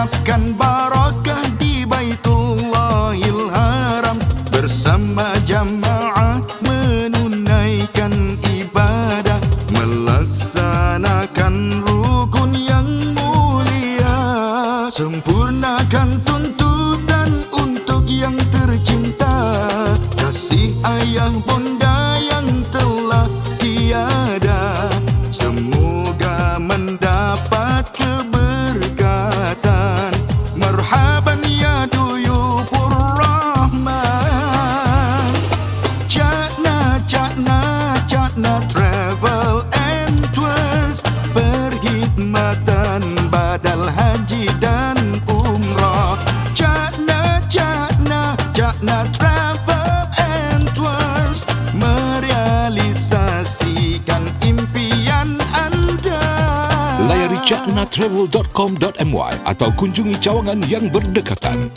mengharapkan barakah di Baitullahil Haram, bersama jamaah menunaikan ibadah, melaksanakan rukun yang mulia, sempurnakan tuntutan untuk yang tercinta, kasih ayah bonda yang telah tiada, semoga mendapat keberkatan. Marhaban ya duyufur rahman. Cakna, cakna, cakna travel and tours, perkhidmatan badal haji dan umrah. Cakna, cakna, cakna travel and tours, merealisasikan impian anda. Layari caknatravel.com.my atau kunjungi cawangan yang berdekatan.